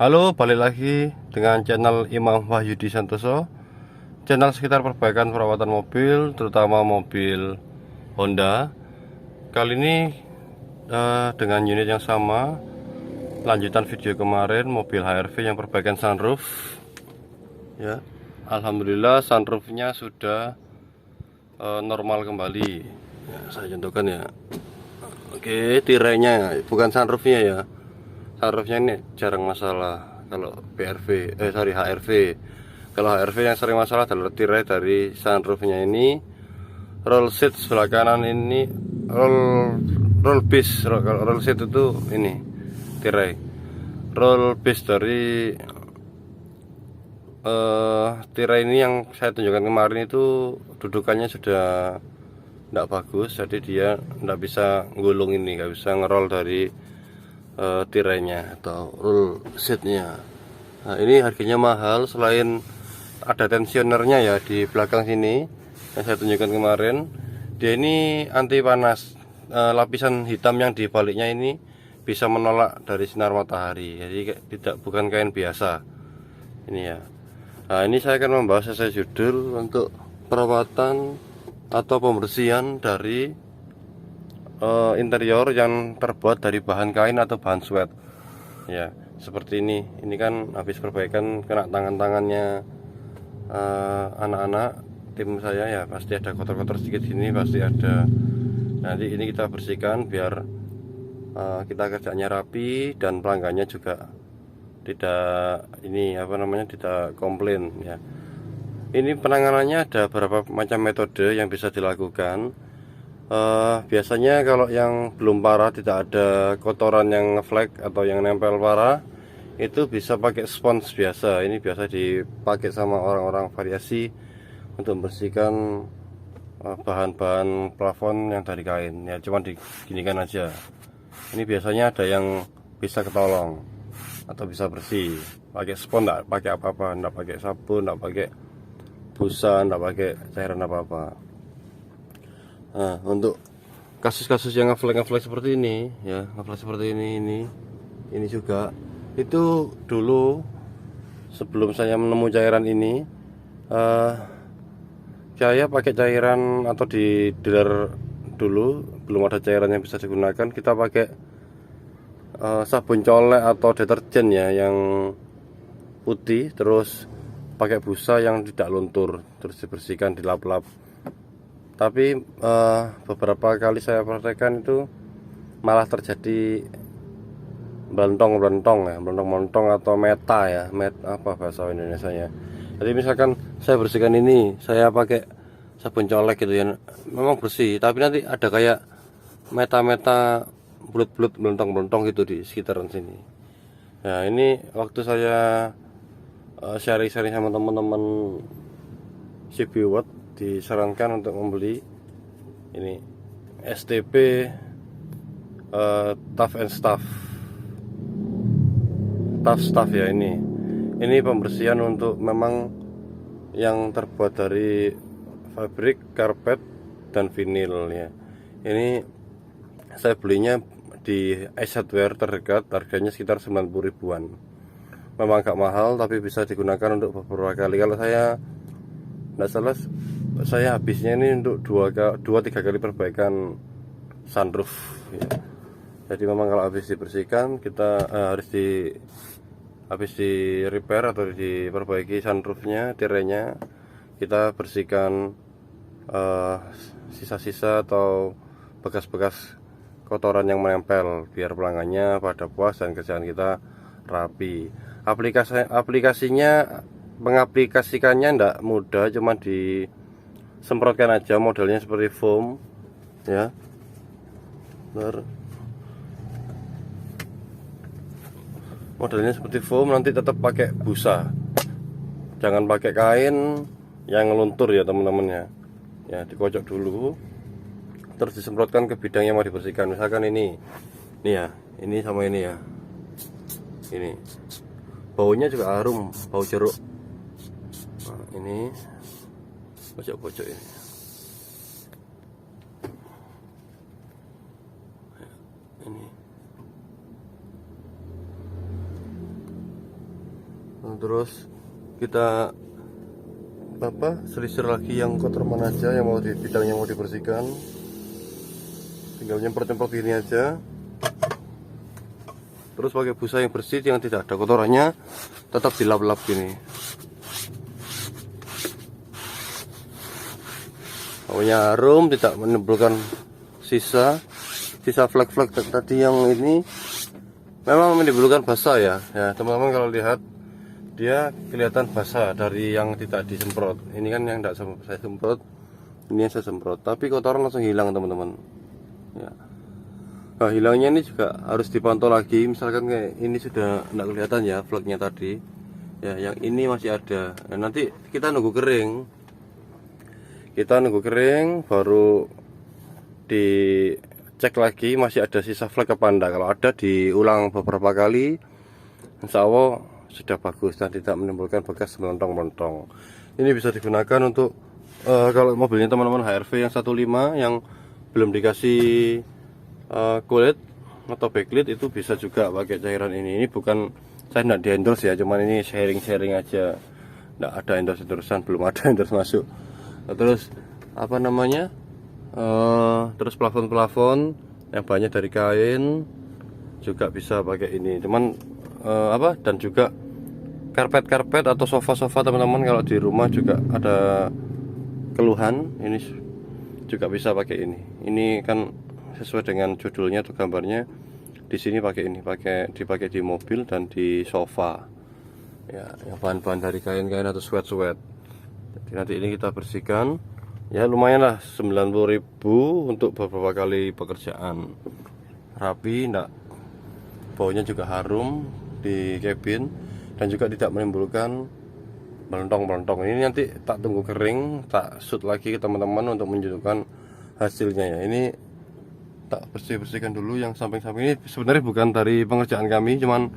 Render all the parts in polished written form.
Halo, balik lagi dengan channel Imam Wahyudi Santoso, channel sekitar perbaikan perawatan mobil, terutama mobil Honda. Kali ini dengan unit yang sama, lanjutan video kemarin, mobil HR-V yang perbaikan sunroof. Ya, alhamdulillah sunroofnya sudah normal kembali. Ya, saya contohkan ya. Oke, tirainya bukan sunroofnya ya. Sunroofnya ini jarang masalah. Kalau HRV. Kalau HRV yang sering masalah adalah tirai dari sunroofnya ini. Roll seat sebelah kanan ini roll base. Roll seat itu ini tirai. Roll base dari tirai ini yang saya tunjukkan kemarin itu dudukannya sudah tidak bagus, jadi dia tidak bisa gulung ini, nggak bisa ngerol dari tirainya atau roll seatnya. Nah, ini harganya mahal. Selain ada tensionernya ya di belakang sini yang saya tunjukkan kemarin, dia ini anti panas. Lapisan hitam yang di baliknya ini bisa menolak dari sinar matahari, jadi bukan kain biasa ini ya. Nah, ini saya akan membahas sesuai judul untuk perawatan atau pembersihan dari interior yang terbuat dari bahan kain atau bahan sweat ya, seperti ini kan habis perbaikan, kena tangannya anak-anak tim saya ya, pasti ada kotor-kotor sedikit sini, pasti ada. Nanti ini kita bersihkan biar kita kerjanya rapi dan pelanggannya juga tidak tidak komplain ya. Ini penanganannya ada beberapa macam metode yang bisa dilakukan. Biasanya kalau yang belum parah, tidak ada kotoran yang ngeflek atau yang nempel parah, itu bisa pakai spons biasa. Ini biasa dipakai sama orang-orang variasi untuk membersihkan bahan-bahan plafon yang dari kain ya, cuma diginikan aja. Ini biasanya ada yang bisa ketolong atau bisa bersih pakai spons, enggak pakai apa-apa, enggak pakai sabun, enggak pakai busa, enggak pakai cairan apa-apa. Nah, untuk kasus-kasus yang ngeflek seperti ini ya, ngeflek seperti ini juga, itu dulu sebelum saya menemu cairan ini, saya pakai cairan atau di dealer dulu belum ada cairan yang bisa digunakan, kita pakai sabun colek atau deterjen ya yang putih, terus pakai busa yang tidak luntur, terus dibersihkan, dilap-lap. Tapi beberapa kali saya praktekkan itu malah terjadi melentong atau meta ya, apa bahasa Indonesia ya. Jadi misalkan saya bersihkan ini, saya pakai sabun colek gitu ya, memang bersih, tapi nanti ada kayak meta bulut-bulut melentong gitu di sekitaran sini. Nah, ini waktu saya sharing-sharing sama teman-teman CB Watt, disarankan untuk membeli ini STP Tough Stuff ya. Ini pembersihan untuk memang yang terbuat dari fabrik, karpet, dan vinil ya. Ini saya belinya di Ace Hardware terdekat, harganya sekitar 90 ribuan. Memang agak mahal, tapi bisa digunakan untuk beberapa kali. Kalau saya tidak salah, saya habisnya ini untuk 2-3 kali perbaikan sunroof ya. Jadi memang kalau habis dibersihkan, kita habis di repair atau diperbaiki sunroofnya, tirainya, kita bersihkan sisa-sisa atau bekas-bekas kotoran yang menempel, biar pelanggannya pada puas dan kerjaan kita rapi. Aplikasinya, mengaplikasikannya tidak mudah, cuma disemprotkan aja, modelnya seperti foam ya. Modelnya seperti foam, nanti tetap pakai busa, jangan pakai kain yang ngeluntur ya teman-teman ya. Ya, dikocok dulu, terus disemprotkan ke bidang yang mau dibersihkan. Misalkan ini ya, ini sama ini ya, ini baunya juga harum, bau jeruk. Nah, ini pojok-pojok ini Nah, terus kita selisir lagi yang kotor mana aja yang mau bidangnya mau dibersihkan, tinggal nyemprot gini aja. Terus pakai busa yang bersih yang tidak ada kotorannya, tetap dilap-lap gini. Baunya harum, tidak menimbulkan sisa flek-flek tadi yang ini. Memang menimbulkan basah ya teman-teman. Kalau lihat dia kelihatan basah dari yang tidak disemprot. Ini kan yang tidak saya semprot, ini yang saya semprot, tapi kotoran langsung hilang teman-teman ya. Nah, hilangnya ini juga harus dipantau lagi. Misalkan kayak ini sudah tidak kelihatan ya fleknya tadi ya, yang ini masih ada. Nah, nanti kita nunggu kering baru dicek lagi masih ada sisa flek apa enggak. Kalau ada diulang beberapa kali, insya Allah sudah bagus dan tidak menimbulkan bekas melentong-melentong. Ini bisa digunakan untuk kalau mobilnya teman-teman HRV yang 15 yang belum dikasih kulit atau backlit, itu bisa juga pakai cairan ini. Ini bukan, saya tidak di-endorse ya, cuman ini sharing-sharing aja. Tidak ada endorse-endorsean, belum ada endorse masuk. Nah, terus apa namanya? Terus plafon-plafon yang banyak dari kain juga bisa pakai ini. Cuman dan juga karpet atau sofa teman-teman, kalau di rumah juga ada keluhan, ini juga bisa pakai ini. Ini kan sesuai dengan judulnya atau gambarnya. Di sini pakai ini, dipakai di mobil dan di sofa. Ya, yang bahan-bahan dari kain-kain atau sweat. Jadi nanti ini kita bersihkan. Ya lumayan lah, 90.000 untuk beberapa kali pekerjaan. Rapi, enggak, baunya juga harum di cabin dan juga tidak menimbulkan melentong-melentong. Ini nanti tak tunggu kering, tak shoot lagi ke teman-teman untuk menunjukkan hasilnya ya. Ini tak bersihkan dulu yang samping-samping ini. Sebenarnya bukan dari pengerjaan kami, cuman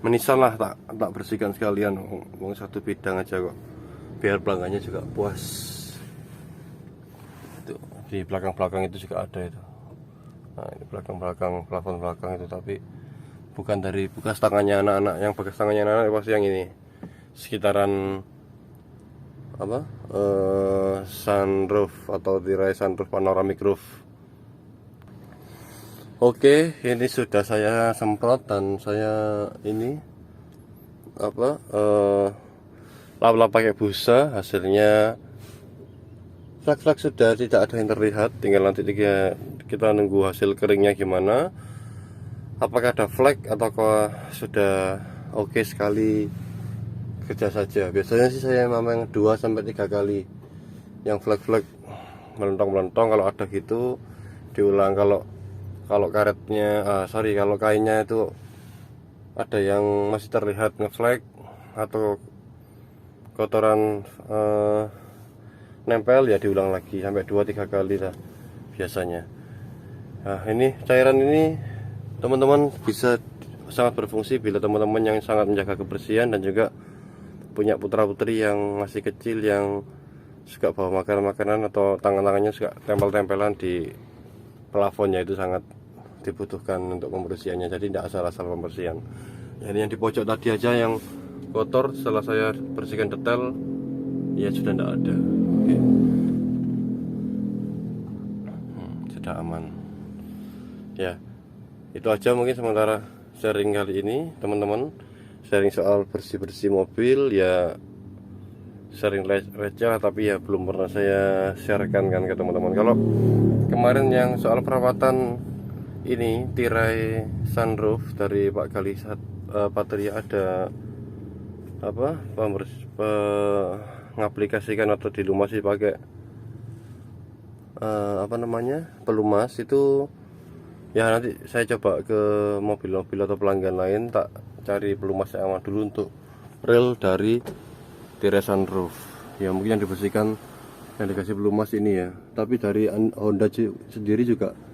menisan lah, tak bersihkan sekalian. Satu bidang aja kok, biar pelanggannya juga puas. Itu di belakang itu juga ada itu. Nah, ini belakang plafon belakang itu, tapi bukan dari bekas tangannya anak-anak. Yang bekas tangannya anak-anak pasti yang ini, sekitaran sunroof atau tirai sunroof, panoramic roof. Oke, ini sudah saya semprot dan saya ini lap-lap pakai busa. Hasilnya flek-flek sudah tidak ada yang terlihat, tinggal nanti kita nunggu hasil keringnya gimana, apakah ada flek ataukah sudah oke sekali kerja saja. Biasanya sih saya memang 2-3 kali yang flek-flek melentong-melentong. Kalau ada gitu diulang. Kalau karetnya kalau kainnya itu ada yang masih terlihat ngeflek atau kotoran nempel, ya diulang lagi sampai 2-3 kali lah biasanya. Nah, ini cairan ini teman-teman bisa sangat berfungsi bila teman-teman yang sangat menjaga kebersihan dan juga punya putra-putri yang masih kecil yang suka bawa makanan atau tangan-tangannya suka tempel-tempelan di plafonnya. Itu sangat dibutuhkan untuk pembersihannya, jadi tidak asal-asal pembersihan. Jadi yang di pojok tadi aja yang kotor, setelah saya bersihkan detail ya sudah tidak ada. Oke. Sudah aman ya. Itu aja mungkin sementara sharing kali ini teman-teman, sharing soal bersih-bersih mobil ya, sharing receh tapi ya belum pernah saya sharekan kan ke teman-teman. Kalau kemarin yang soal perawatan ini tirai sunroof dari Pak Galisat Patria, ada mengaplikasikan atau dilumasi pakai pelumas itu ya. Nanti saya coba ke mobil-mobil atau pelanggan lain, tak cari pelumas yang aman dulu untuk rel dari tirai sunroof ya. Mungkin yang dibersihkan yang dikasih pelumas ini ya, tapi dari Honda sendiri juga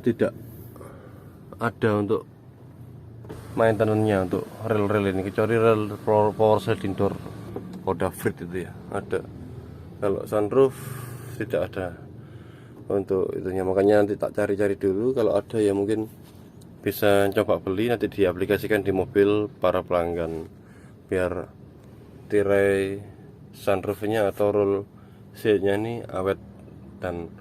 tidak ada untuk maintenance-nya untuk rel-rel ini, kecuali rel power sliding door Honda Freed itu ya ada. Kalau sunroof tidak ada untuk itunya, makanya nanti tak cari-cari dulu. Kalau ada ya mungkin bisa coba beli, nanti diaplikasikan di mobil para pelanggan. biar tirai sunroofnya atau roll seatnya ini awet dan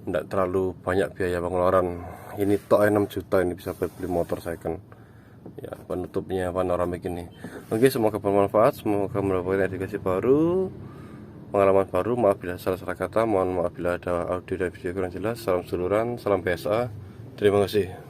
tidak terlalu banyak biaya pengeluaran. Ini tok 6 juta ini bisa buat beli motor second ya, penutupnya panoramik ini. Oke, semoga bermanfaat, semoga mendapatkan edukasi baru, pengalaman baru. Maaf bila salah kata, mohon maaf bila ada audio dan video kurang jelas. Salam seduluran, salam PSA, terima kasih.